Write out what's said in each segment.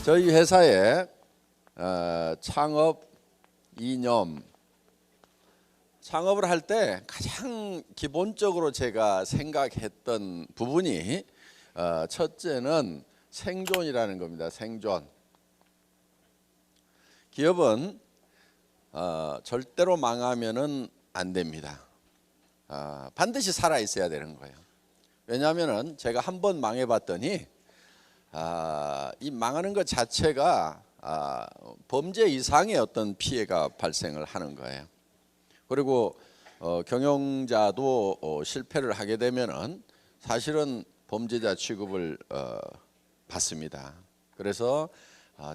저희 회사의 창업 이념, 창업을 할 때 가장 기본적으로 제가 생각했던 부분이 첫째는 생존이라는 겁니다. 생존. 기업은 절대로 망하면은 안 됩니다. 반드시 살아 있어야 되는 거예요. 왜냐하면은 제가 한번 망해봤더니 이 망하는 것 자체가 범죄 이상의 어떤 피해가 발생을 하는 거예요. 그리고 경영자도 실패를 하게 되면은 사실은 범죄자 취급을 받습니다. 그래서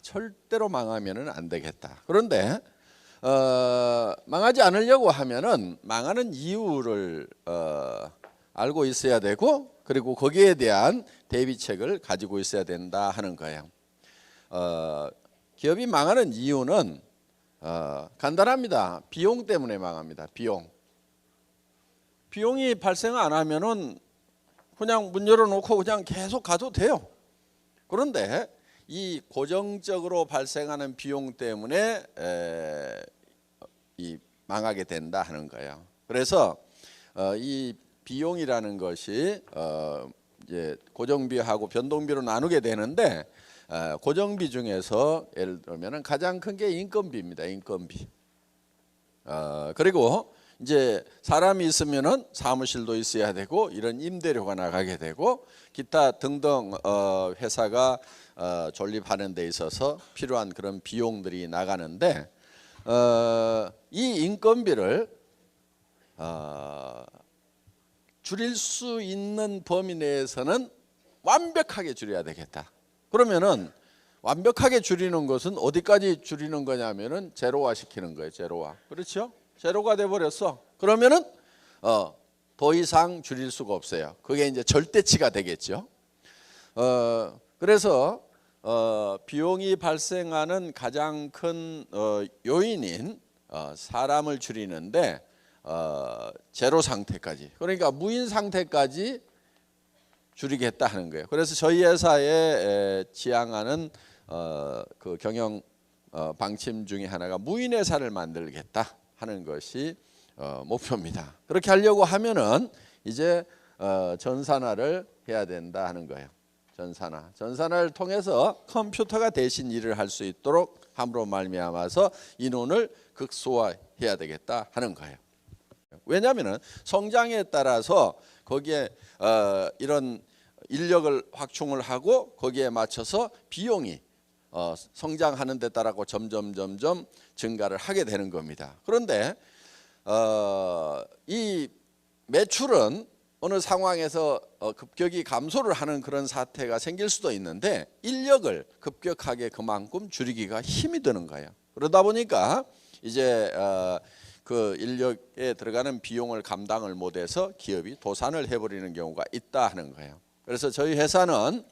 절대로 망하면은 안 되겠다. 그런데 망하지 않으려고 하면은 망하는 이유를 알고 있어야 되고, 그리고 거기에 대한 대비책을 가지고 있어야 된다 하는 거예요. 기업이 망하는 이유는 간단합니다. 비용 때문에 망합니다. 비용이 발생 안 하면은 그냥 문 열어놓고 그냥 계속 가도 돼요. 그런데 이 고정적으로 발생하는 비용 때문에 망하게 된다 하는 거예요. 그래서 이 비용이라는 것이 이제 고정비하고 변동비로 나누게 되는데, 고정비 중에서 예를 들면 가장 큰 게 인건비입니다. 인건비. 그리고 이제 사람이 있으면은 사무실도 있어야 되고, 이런 임대료가 나가게 되고, 기타 등등 회사가 존립하는 데 있어서 필요한 그런 비용들이 나가는데, 이 인건비를 줄일 수 있는 범위 내에서는 완벽하게 줄여야 되겠다. 그러면은 완벽하게 줄이는 것은 어디까지 줄이는 거냐면은 제로화 시키는 거예요. 제로화. 그렇죠? 제로가 돼 버렸어. 그러면은 더 이상 줄일 수가 없어요. 그게 이제 절대치가 되겠죠. 그래서 비용이 발생하는 가장 큰 요인인 사람을 줄이는데, 제로 상태까지, 그러니까 무인 상태까지 줄이겠다 하는 거예요. 그래서 저희 회사에 지향하는 그 경영 방침 중에 하나가 무인 회사를 만들겠다 하는 것이 목표입니다. 그렇게 하려고 하면은 이제 전산화를 해야 된다 하는 거예요. 전산화를 통해서 컴퓨터가 대신 일을 할 수 있도록 함으로 말미암아서 인원을 극소화해야 되겠다 하는 거예요. 왜냐하면은 성장에 따라서 거기에 이런 인력을 확충을 하고 거기에 맞춰서 비용이 성장하는 데 따라서 점점 증가를 하게 되는 겁니다. 그런데 이 매출은 어느 상황에서 급격히 감소를 하는 그런 사태가 생길 수도 있는데, 인력을 급격하게 그만큼 줄이기가 힘이 드는 거예요. 그러다 보니까 이제 그 인력에 들어가는 비용을 감당을 못해서 기업이 도산을 해버리는 경우가 있다 하는 거예요. 그래서 저희 회사는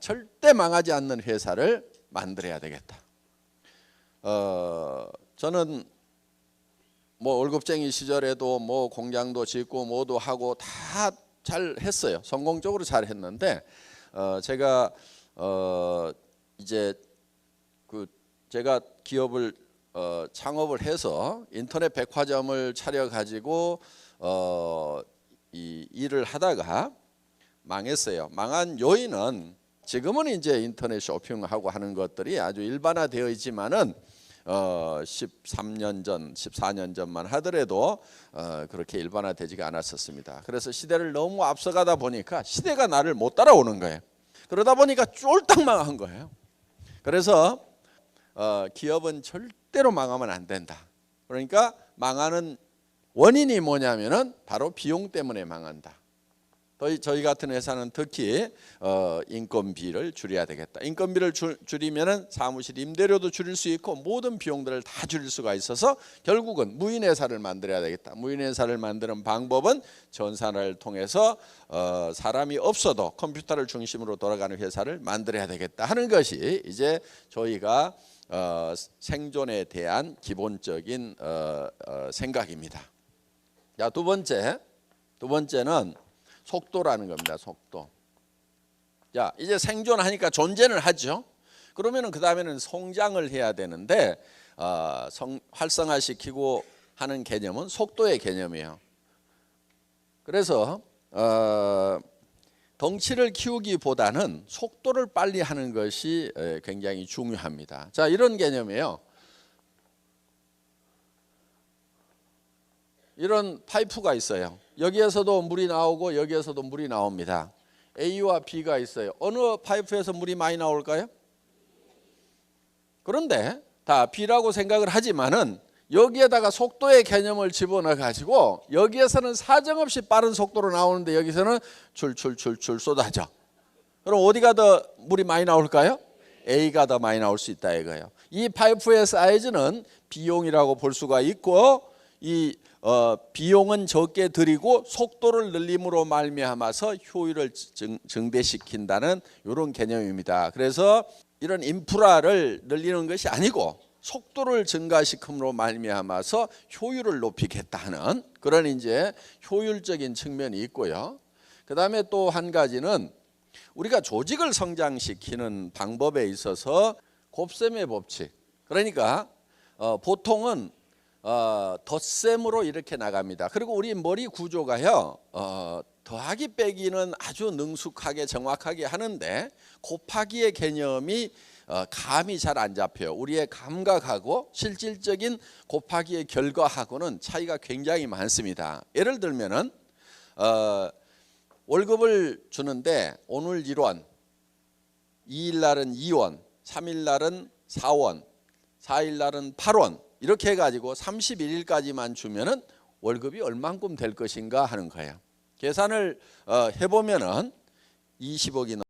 절대 망하지 않는 회사를 만들어야 되겠다. 저는 뭐 월급쟁이 시절에도 뭐 공장도 짓고 뭐도 하고 다 잘 했어요. 성공적으로 잘 했는데, 제가 이제 제가 기업을 창업을 해서 인터넷 백화점을 차려 가지고 이 일을 하다가 망했어요. 망한 요인은 지금은 이제 인터넷 쇼핑하고 하는 것들이 아주 일반화되어 있지만은 13년 전, 14년 전만 하더라도 그렇게 일반화되지가 않았었습니다. 그래서 시대를 너무 앞서가다 보니까 시대가 나를 못 따라오는 거예요. 그러다 보니까 쫄딱 망한 거예요. 그래서 기업은 절대로 망하면 안 된다. 그러니까 망하는 원인이 뭐냐면은 바로 비용 때문에 망한다. 저희 같은 회사는 특히 인건비를 줄여야 되겠다. 인건비를 줄이면은 사무실 임대료도 줄일 수 있고 모든 비용들을 다 줄일 수가 있어서 결국은 무인 회사를 만들어야 되겠다. 무인 회사를 만드는 방법은 전산화를 통해서 사람이 없어도 컴퓨터를 중심으로 돌아가는 회사를 만들어야 되겠다 하는 것이 이제 저희가 생존에 대한 기본적인 생각입니다. 자, 두 번째는 속도라는 겁니다. 속도. 자, 이제 생존하니까 존재는 하죠. 그러면은 그 다음에는 성장을 해야 되는데 활성화시키고 하는 개념은 속도의 개념이에요. 그래서 덩치를 키우기보다는 속도를 빨리 하는 것이 굉장히 중요합니다. 자, 이런 개념이에요. 이런 파이프가 있어요. 여기에서도 물이 나오고 여기에서도 물이 나옵니다. A와 B가 있어요. 어느 파이프에서 물이 많이 나올까요? 그런데 다 B라고 생각을 하지만은 여기에다가 속도의 개념을 집어넣어 가지고 여기에서는 사정없이 빠른 속도로 나오는데 여기서는 줄줄줄줄 쏟아져. 그럼 어디가 더 물이 많이 나올까요? A가 더 많이 나올 수 있다 이거예요. 이 파이프의 사이즈는 B용이라고 볼 수가 있고 이 비용은 적게 들이고 속도를 늘림으로 말미암아서 효율을 증대시킨다는 이런 개념입니다. 그래서 이런 인프라를 늘리는 것이 아니고 속도를 증가시킴으로 말미암아서 효율을 높이겠다 하는 그런 이제 효율적인 측면이 있고요. 그다음에 또 한 가지는 우리가 조직을 성장시키는 방법에 있어서 곱셈의 법칙. 그러니까 보통은 덧셈으로 이렇게 나갑니다. 그리고 우리 머리 구조가요. 더하기 빼기는 아주 능숙하게 정확하게 하는데 곱하기의 개념이 감이 잘 안 잡혀요. 우리의 감각하고 실질적인 곱하기의 결과하고는 차이가 굉장히 많습니다. 예를 들면은 월급을 주는데 오늘 1원, 2일 날은 2원, 3일 날은 4원, 4일 날은 8원 이렇게 해가지고 31일까지만 주면은 월급이 얼만큼 될 것인가 하는 거예요. 계산을 해보면은 20억이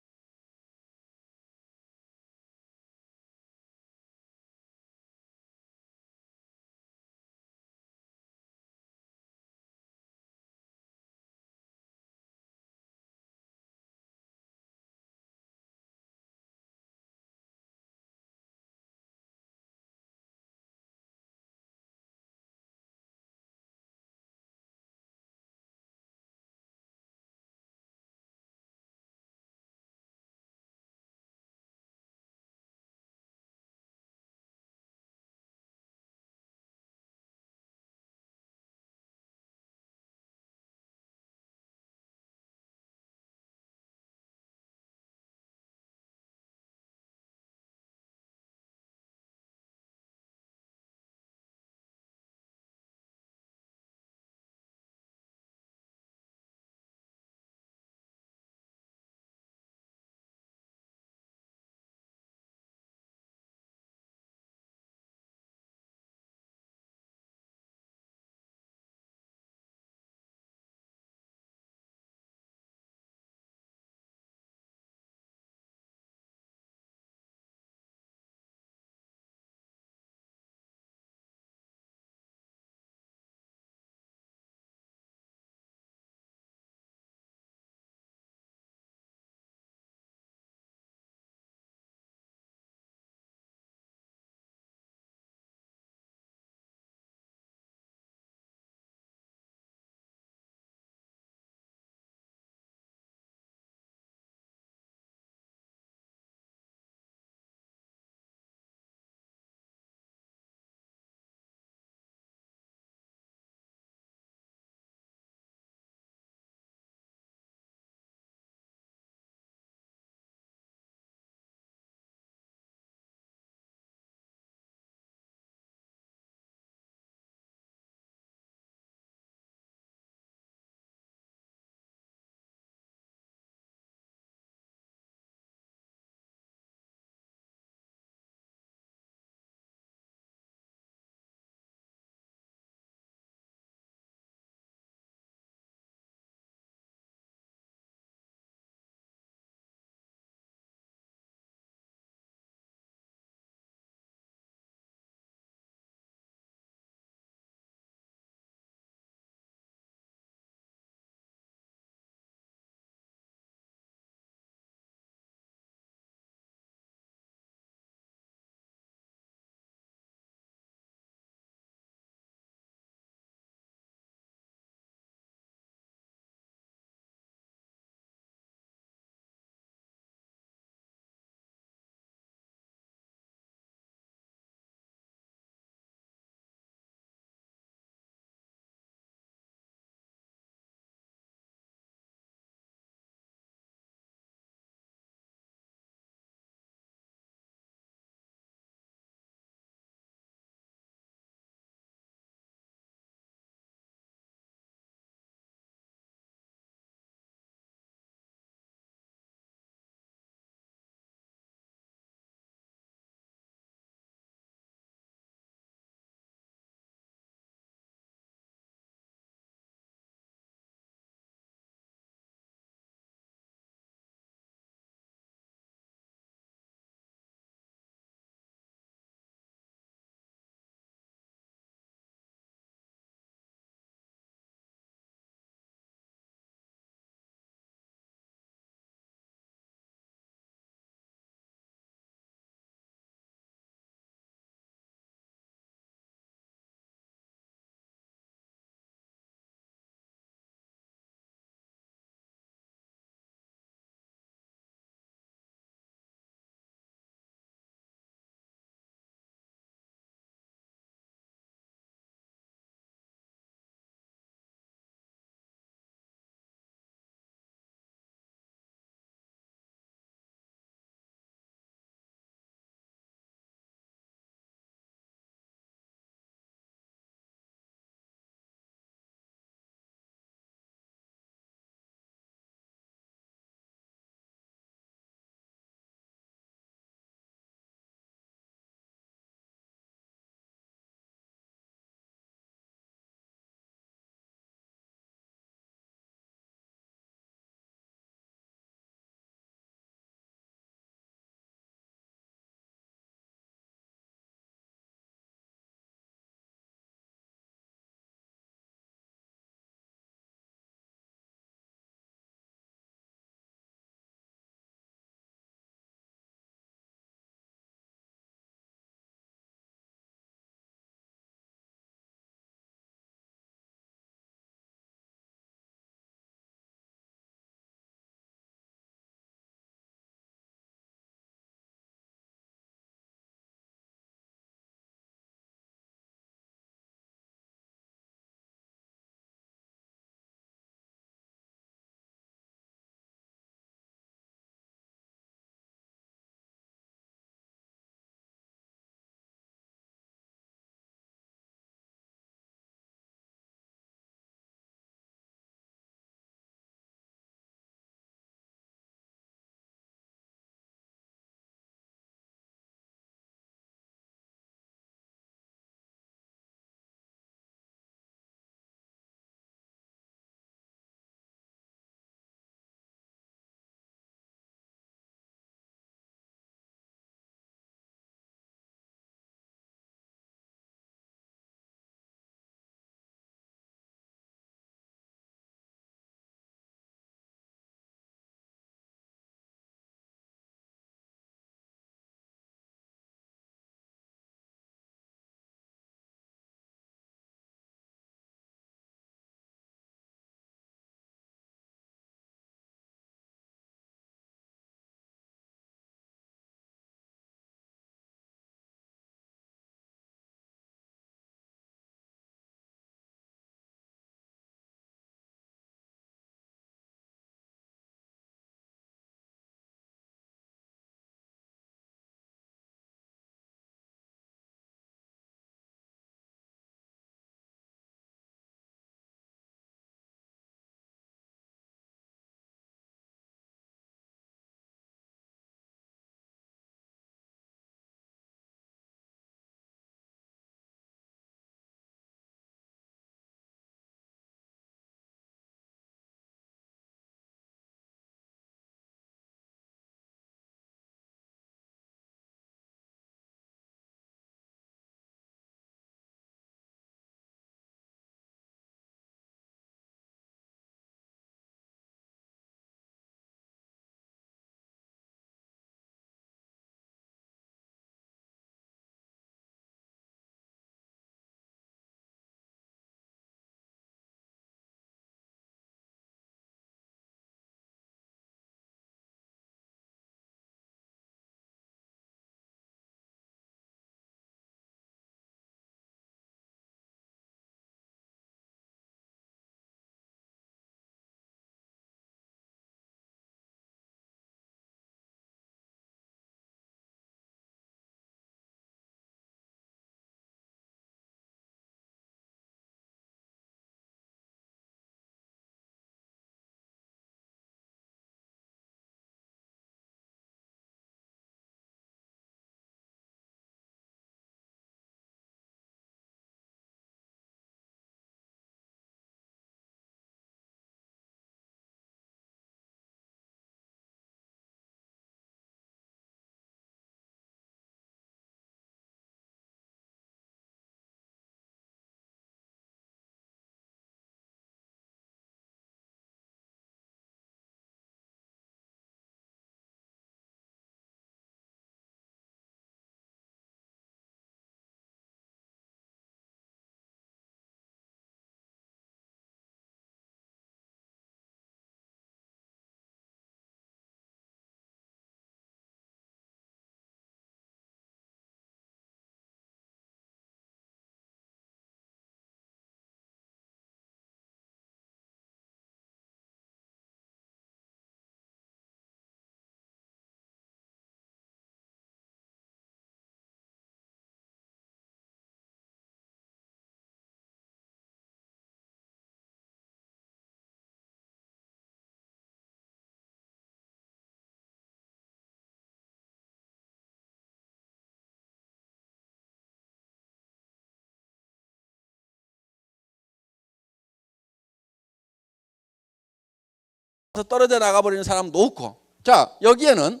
떨어져 나가버리는 사람도 없고. 자, 여기에는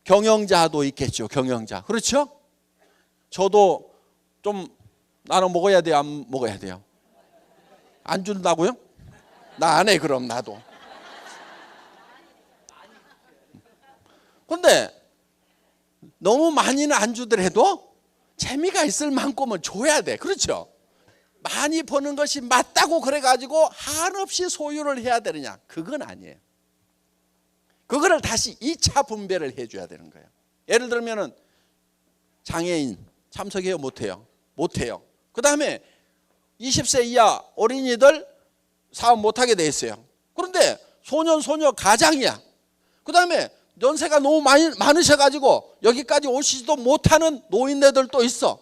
경영자도 있겠죠. 경영자. 그렇죠? 저도 좀 나눠 먹어야 돼요? 안 먹어야 돼요? 안 준다고요? 나 안 해. 그럼 나도. 근데 너무 많이는 안 주더라도 재미가 있을 만큼은 줘야 돼. 그렇죠? 많이 버는 것이 맞다고 그래가지고 한없이 소유를 해야 되느냐? 그건 아니에요. 그거를 다시 2차 분배를 해줘야 되는 거예요. 예를 들면은 장애인 참석해요? 못해요? 못해요. 그 다음에 20세 이하 어린이들 사업 못하게 돼 있어요. 그런데 소년 소녀 가장이야. 그 다음에 연세가 너무 많으셔가지고 여기까지 오시지도 못하는 노인네들도 있어.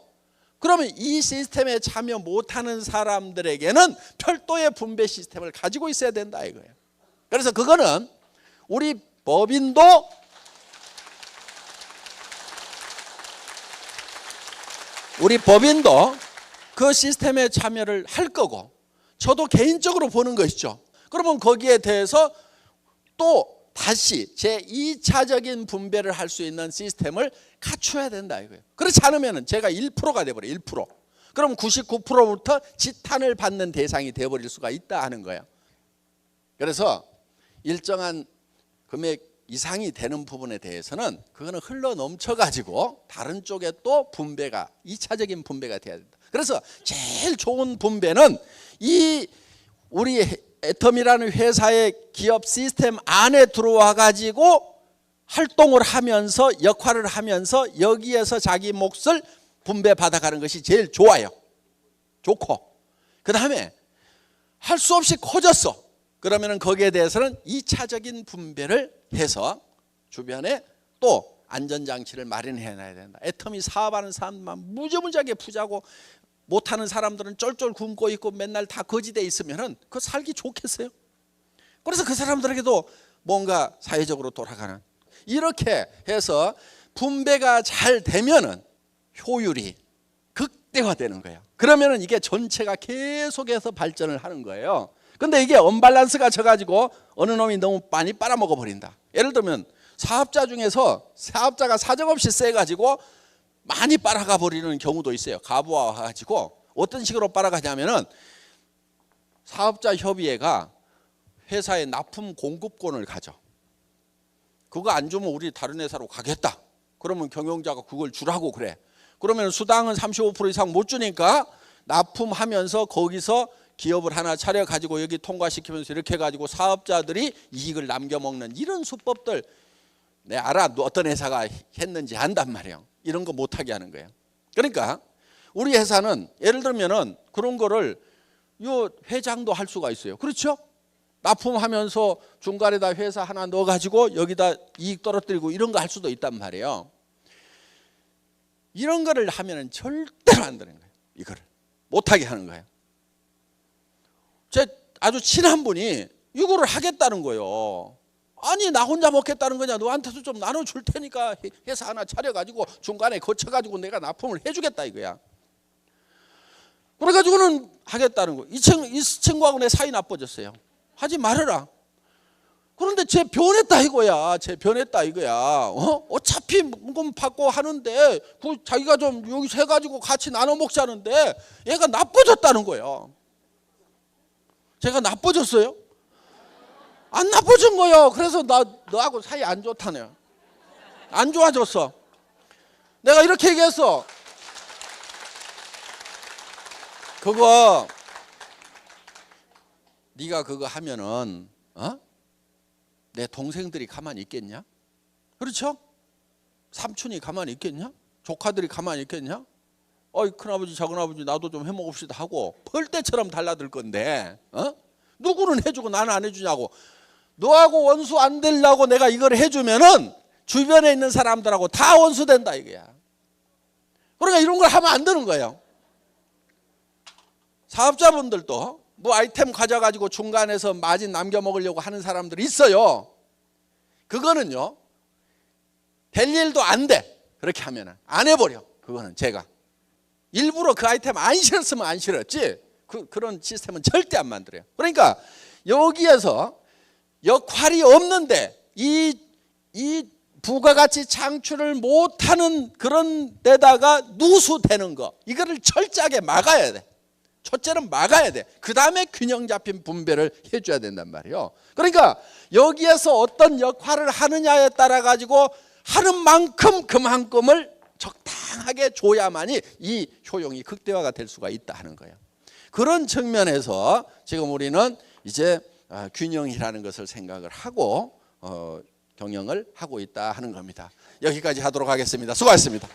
그러면 이 시스템에 참여 못하는 사람들에게는 별도의 분배 시스템을 가지고 있어야 된다 이거예요. 그래서 그거는 우리 법인도 그 시스템에 참여를 할 거고, 저도 개인적으로 보는 것이죠. 그러면 거기에 대해서 또 다시 제2차적인 분배를 할 수 있는 시스템을 갖춰야 된다 이거예요. 그렇지 않으면 제가 1%가 돼버려요. 1%. 그럼 99%부터 지탄을 받는 대상이 돼버릴 수가 있다 하는 거예요. 그래서 일정한 금액 이상이 되는 부분에 대해서는 그거는 흘러 넘쳐가지고 다른 쪽에 또 분배가 2차적인 분배가 돼야 된다. 그래서 제일 좋은 분배는 이 우리 애텀이라는 회사의 기업 시스템 안에 들어와 가지고 활동을 하면서 역할을 하면서 여기에서 자기 몫을 분배받아 가는 것이 제일 좋아요. 좋고, 그 다음에 할 수 없이 커졌어. 그러면 거기에 대해서는 2차적인 분배를 해서 주변에 또 안전장치를 마련해 놔야 된다. 애텀이 사업하는 사람만 무지무지하게 부자고 못하는 사람들은 쫄쫄 굶고 있고 맨날 다 거지돼 있으면 그 살기 좋겠어요? 그래서 그 사람들에게도 뭔가 사회적으로 돌아가는, 이렇게 해서 분배가 잘 되면은 효율이 극대화되는 거예요. 그러면은 이게 전체가 계속해서 발전을 하는 거예요. 근데 이게 언밸런스가 져가지고 어느 놈이 너무 많이 빨아먹어 버린다. 예를 들면 사업자 중에서 사업자가 사정없이 세가지고 많이 빨아가 버리는 경우도 있어요. 가부와 와가지고 어떤 식으로 빨아가냐면은 사업자 협의회가 회사에 납품 공급권을 가져. 그거 안 주면 우리 다른 회사로 가겠다. 그러면 경영자가 그걸 주라고 그래. 그러면 수당은 35% 이상 못 주니까 납품하면서 거기서 기업을 하나 차려가지고 여기 통과시키면서 이렇게 해가지고 사업자들이 이익을 남겨먹는 이런 수법들 내가 알아. 어떤 회사가 했는지 안단 말이에요. 이런 거 못하게 하는 거예요. 그러니까 우리 회사는 예를 들면은 그런 거를 요 회장도 할 수가 있어요. 그렇죠? 납품하면서 중간에다 회사 하나 넣어가지고 여기다 이익 떨어뜨리고 이런 거 할 수도 있단 말이에요. 이런 거를 하면은 절대로 안 되는 거예요. 이거를 못하게 하는 거예요. 제 아주 친한 분이 이거를 하겠다는 거예요. 아니 나 혼자 먹겠다는 거냐, 너한테도 좀 나눠줄 테니까 회사 하나 차려가지고 중간에 거쳐가지고 내가 납품을 해주겠다 이거야. 그래가지고는 하겠다는 거. 이 친구하고 내 사이 나빠졌어요. 하지 말아라. 그런데 쟤 변했다 이거야. 쟤 변했다 이거야. 어차피 뭐 받고 하는데 그 자기가 좀 여기서 해가지고 같이 나눠 먹자는데 얘가 나빠졌다는 거예요. 제가 나빠졌어요? 안 나빠진 거예요. 그래서 너하고 사이 안 좋다네요. 안 좋아졌어. 내가 이렇게 얘기했어. 그거 네가 그거 하면은 내 동생들이 가만히 있겠냐? 그렇죠? 삼촌이 가만히 있겠냐? 조카들이 가만히 있겠냐? 어이 큰아버지 작은아버지 나도 좀 해먹읍시다 하고 벌떼처럼 달라들 건데 누구는 해주고 나는 안 해주냐고. 너하고 원수 안 되려고 내가 이걸 해주면은 주변에 있는 사람들하고 다 원수 된다 이거야. 그러니까 이런 걸 하면 안 되는 거예요. 사업자분들도 뭐 아이템 가져가지고 중간에서 마진 남겨 먹으려고 하는 사람들이 있어요. 그거는요 될 일도 안 돼. 그렇게 하면은 안 해버려. 그거는 제가 일부러 그 아이템 안 실었으면 안 실었지 그런 시스템은 절대 안 만들어요. 그러니까 여기에서 역할이 없는데 이 부가가치 창출을 못하는 그런 데다가 누수되는 거, 이거를 철저하게 막아야 돼. 첫째는 막아야 돼. 그 다음에 균형 잡힌 분배를 해줘야 된단 말이에요. 그러니까 여기에서 어떤 역할을 하느냐에 따라 가지고 하는 만큼 그만큼을 적당하게 줘야만이 이 효용이 극대화가 될 수가 있다 하는 거예요. 그런 측면에서 지금 우리는 이제 균형이라는 것을 생각을 하고 경영을 하고 있다 하는 겁니다. 여기까지 하도록 하겠습니다. 수고하셨습니다.